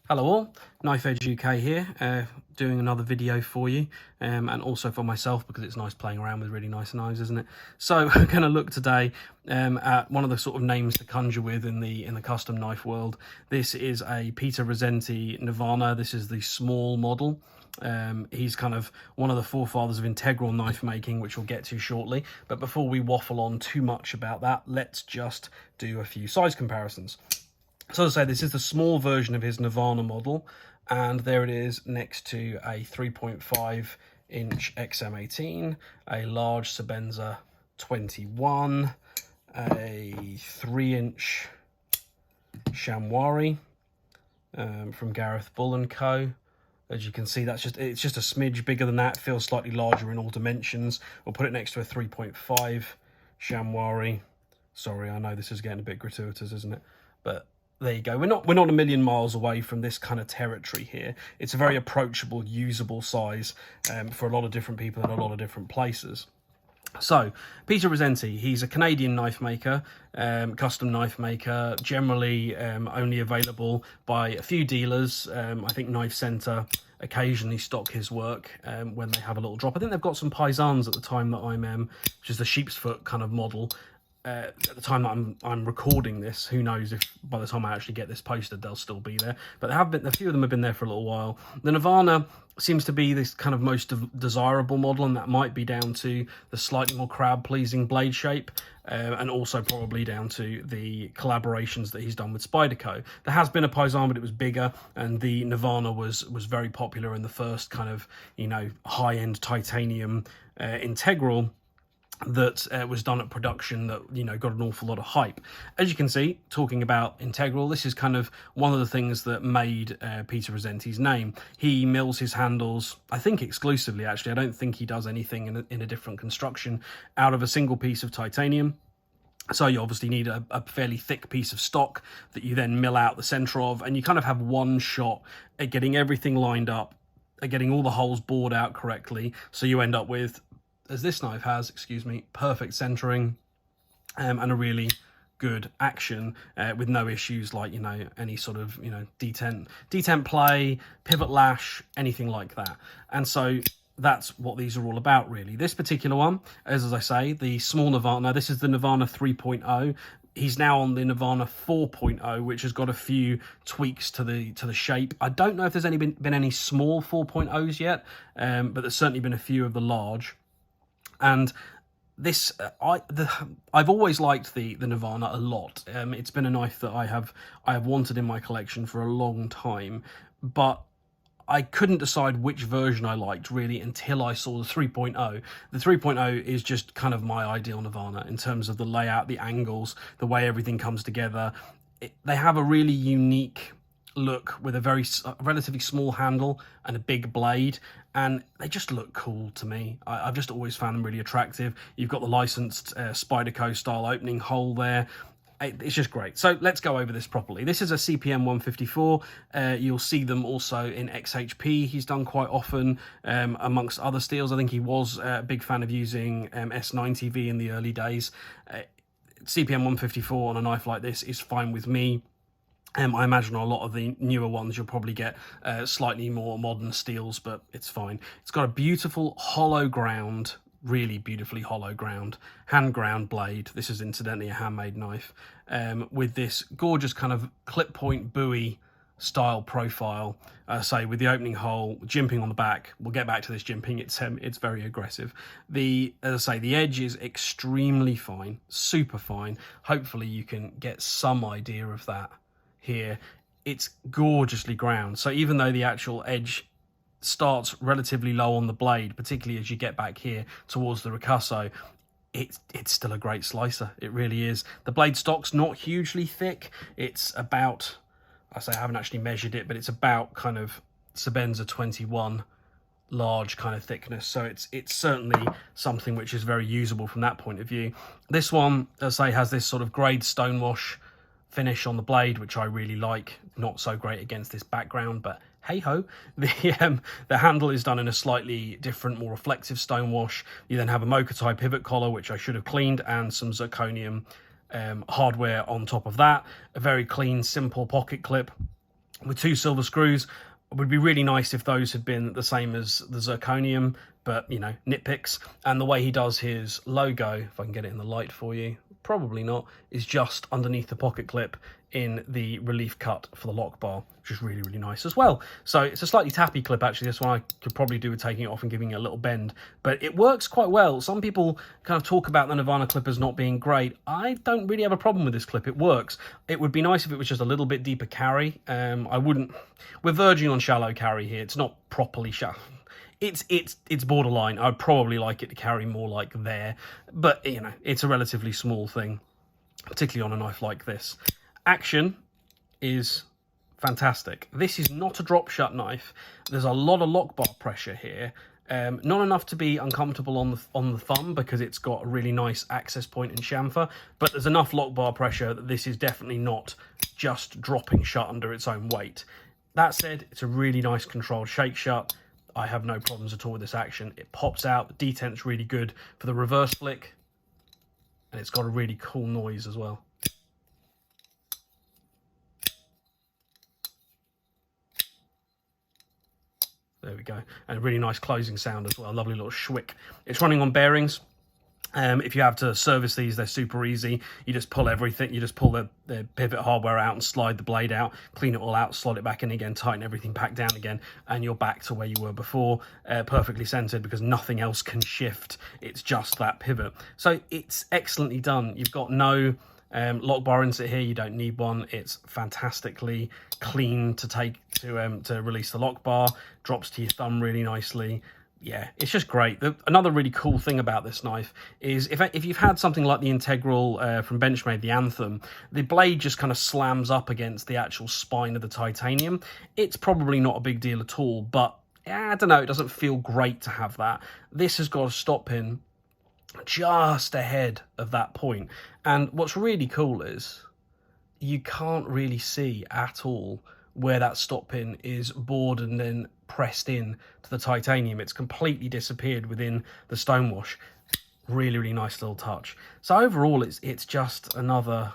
Hello all, Knife Edge UK here, doing another video for you, and also for myself because it's nice playing around with really nice knives, isn't it? So we're going to look today at one of the sort of names to conjure with in the custom knife world. This is a Peter Rassenti Nirvana. This is the small model. He's kind of one of the forefathers of integral knife making, which we'll get to shortly. But before we waffle on too much about that, let's just do a few size comparisons. So as I say, this is the small version of his Nirvana model, and there it is next to a 3.5 inch XM18, a large Sebenza 21, a 3 inch Shamwari from Gareth Bull & Co. As you can see, it's just a smidge bigger than that. It feels slightly larger in all dimensions. We'll put it next to a 3.5 Shamwari. Sorry, I know this is getting a bit gratuitous, isn't it? But there you go. We're not a million miles away from this kind of territory here. It's a very approachable, usable size for a lot of different people in a lot of different places. So, Peter Rassenti, he's a Canadian knife maker, custom knife maker, generally only available by a few dealers. I think Knife Centre occasionally stock his work when they have a little drop. I think they've got some Paisans at the time that I'm, which is the sheep's foot kind of model. At the time that I'm recording this, who knows if by the time I actually get this posted they'll still be there, but there have been a few of them have been there for a little while. The Nirvana seems to be this kind of most desirable model, and that might be down to the slightly more crowd pleasing blade shape, and also probably down to the collaborations that he's done with Spyderco. There has been a Paisan, but it was bigger, and the Nirvana was very popular in the first kind of, you know, high-end titanium integral that was done at production that, you know, got an awful lot of hype. As you can see, talking about integral, this is kind of one of the things that made Peter Rassenti's name. He mills his handles, I think exclusively actually, I don't think he does anything in a different construction, out of a single piece of titanium. So you obviously need a fairly thick piece of stock that you then mill out the center of, and you kind of have one shot at getting everything lined up, at getting all the holes bored out correctly, so you end up with, as this knife has, excuse me, perfect centering and a really good action with no issues like, you know, any sort of, you know, detent play, pivot lash, anything like that. And so that's what these are all about, really. This particular one, as I say, the small Nirvana, this is the Nirvana 3.0. He's now on the Nirvana 4.0, which has got a few tweaks to the shape. I don't know if there's been any small 4.0s yet, but there's certainly been a few of the large. And this, I've always liked the Nirvana a lot. It's been a knife that I have wanted in my collection for a long time, but I couldn't decide which version I liked really until I saw the 3.0. The 3.0 is just kind of my ideal Nirvana in terms of the layout, the angles, the way everything comes together. They have a really unique look with a relatively small handle and a big blade, and they just look cool to me. I've just always found them really attractive. You've got the licensed Spyderco style opening hole there. It's just great. So let's go over this properly. This is a CPM 154. You'll see them also in XHP. He's done quite often amongst other steels. I think he was a big fan of using S90V in the early days. CPM 154 on a knife like this is fine with me. I imagine a lot of the newer ones you'll probably get slightly more modern steels, but it's fine. It's got a beautiful hollow ground, really beautifully hollow ground, hand ground blade. This is incidentally a handmade knife, with this gorgeous kind of clip point buoy style profile, say with the opening hole, jimping on the back. We'll get back to this jimping, it's very aggressive. As I say, the edge is extremely fine, super fine. Hopefully you can get some idea of that here. It's gorgeously ground, so even though the actual edge starts relatively low on the blade, particularly as you get back here towards the ricasso, it's still a great slicer. It really is. The blade stock's not hugely thick. It's about, I haven't actually measured it, but it's about kind of Sebenza 21 large kind of thickness, so it's certainly something which is very usable from that point of view. This one, as I say, has this sort of grade stonewash finish on the blade, which I really like. Not so great against this background, but hey ho. The handle is done in a slightly different, more reflective stonewash. You then have a Mocha pivot collar, which I should have cleaned, and some zirconium hardware on top of that. A very clean, simple pocket clip. with 2 silver screws. It would be really nice if those had been the same as the zirconium, but, you know, nitpicks. And the way he does his logo, if I can get it in the light for you, probably not, is just underneath the pocket clip in the relief cut for the lock bar, which is really, really nice as well. So it's a slightly tappy clip, actually. This one I could probably do with taking it off and giving it a little bend, but it works quite well. Some people kind of talk about the Nirvana clip as not being great. I don't really have a problem with this clip. It works. It would be nice if it was just a little bit deeper carry. I wouldn't... We're verging on shallow carry here. It's not properly shallow. It's borderline. I'd probably like it to carry more like there, but, you know, it's a relatively small thing, particularly on a knife like this. Action is fantastic. This is not a drop shut knife. There's a lot of lock bar pressure here. Not enough to be uncomfortable on the thumb, because it's got a really nice access point in chamfer, but there's enough lock bar pressure that this is definitely not just dropping shut under its own weight. That said, it's a really nice controlled shake shut. I have no problems at all with this action. It pops out. The detent's really good for the reverse flick, and it's got a really cool noise as well. There we go. And a really nice closing sound as well. A lovely little shwick. It's running on bearings. If you have to service these, they're super easy. You just pull everything. You just pull the pivot hardware out and slide the blade out, clean it all out, slide it back in again, tighten everything back down again, and you're back to where you were before, perfectly centered, because nothing else can shift. It's just that pivot. So it's excellently done. You've got no lock bar inset here. You don't need one. It's fantastically clean to release the lock bar. Drops to your thumb really nicely. Yeah, it's just great. Another really cool thing about this knife is if you've had something like the Integral from Benchmade, the Anthem, the blade just kind of slams up against the actual spine of the titanium. It's probably not a big deal at all, but I don't know, it doesn't feel great to have that. This has got a stop pin just ahead of that point. And what's really cool is you can't really see at all where that stop pin is bored and then pressed in to the titanium. It's completely disappeared within the stonewash. Really, really nice little touch. So overall, it's just another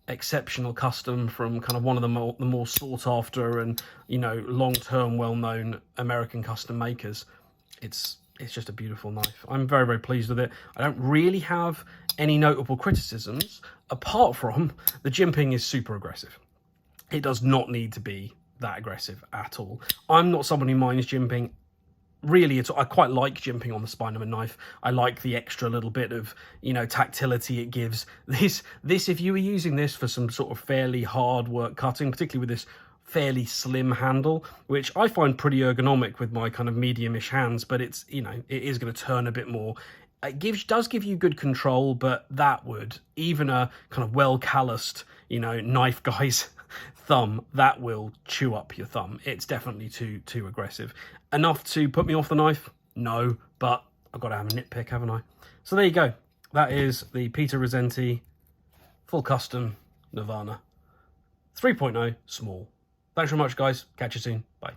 exceptional custom from kind of one of the more sought after and, you know, long-term well-known American custom makers. It's just a beautiful knife. I'm very, very pleased with it. I don't really have any notable criticisms, apart from the jimping is super aggressive. It does not need to be that aggressive at all. I'm not someone who minds jimping. Really, I quite like jimping on the spine of a knife. I like the extra little bit of, you know, tactility it gives. This, if you were using this for some sort of fairly hard work cutting, particularly with this fairly slim handle, which I find pretty ergonomic with my kind of medium-ish hands, but it's, you know, it is going to turn a bit more. It does give you good control, but that would, even a kind of well-calloused, you know, knife guy's thumb, that will chew up your thumb. It's definitely too aggressive. Enough to put me off the knife? No, but I've got to have a nitpick, haven't I? So there you go. That is the Peter Rassenti full custom Nirvana 3.0 small. Thanks very much, guys. Catch you soon. Bye.